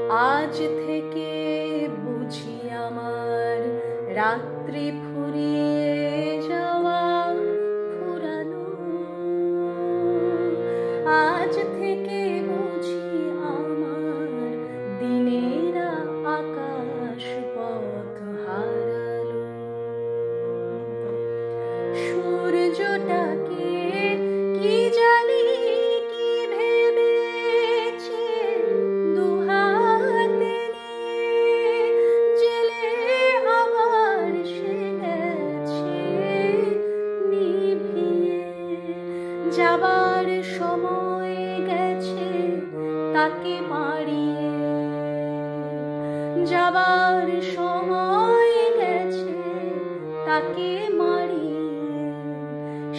আজ থেকে বুঝি আমার রাত্রি ফুরিয়ে যাওয়া ফুরালো। আজ থেকে বুঝি আমার দিনেরা আকাশ পথ হারালো। সূর্যটাকে কি জানি কি ভেবেছে দুহাতে নিয়ে জেলে আবার সে গেছে নিভিয়ে। যাবার সময় গেছে তাকে মারিয়ে, যাবার সময় গেছে তাকে মারিয়ে।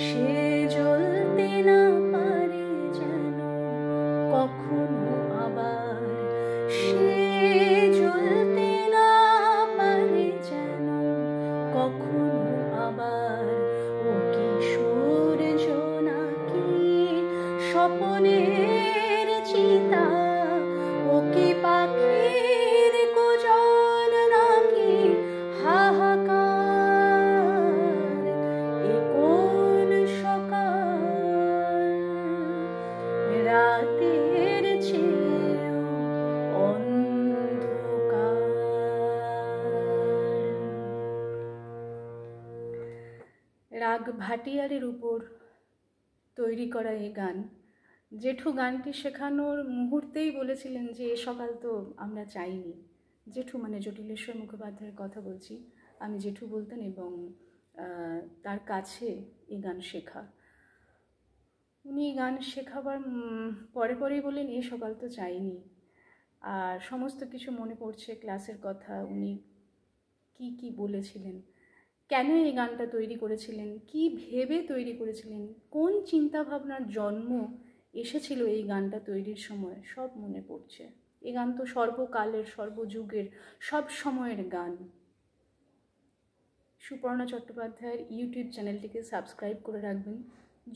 সে জ্বলতে না পারে যেন কখনো আবার, সে জ্বলতে না পারে যেন কখনো আবার। ও কি সূর্য নাকি স্বপনের চিতা, ও কি পাখির কুজন নাকি হাহাকার। এ কোন সকাল রাতের চেয়েও অন্ধকার। রাগ ভাটিয়ারের উপর তৈরি করা এই গান। জেঠু গানটি শেখানোর মুহূর্তেই বলেছিলেন যে এ সকাল তো আমরা চাইনি। জেঠু মানে জটিলেশ্বর মুখোপাধ্যায়ের কথা বলছি, আমি জেঠু বলতেন, এবং তার কাছে এই গান শেখা। উনি গান শেখাবার পরে পরেই বললেন এ সকাল তো চাইনি। আর সমস্ত কিছু মনে পড়ছে, ক্লাসের কথা, উনি কি কি বলেছিলেন, কেন এই গানটা তৈরি করেছিলেন, কি ভেবে তৈরি করেছিলেন, কোন চিন্তাভাবনার জন্ম এসেছিল এই গানটা তৈরির সময়, সব মনে পড়ছে। এই গান তো সর্বকালের, সর্বযুগের, সব সময়ের গান। সুপর্ণা চট্টোপাধ্যায়ের ইউটিউব চ্যানেলটিকে সাবস্ক্রাইব করে রাখবেন।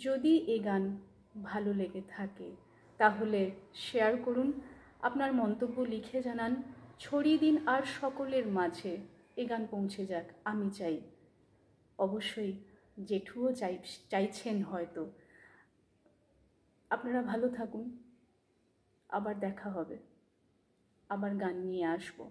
যদি এই গান ভালো লেগে থাকে তাহলে শেয়ার করুন, আপনার মন্তব্য লিখে জানান, ছড়িয়ে দিন আর সকলের মাঝে এই গান পৌঁছে যাক। আমি চাই, অবশ্যই জেঠুও চাইছেন হয়তো। আপনারা ভালো থাকুন, আবার দেখা হবে, আবার গান নিয়ে আসবো।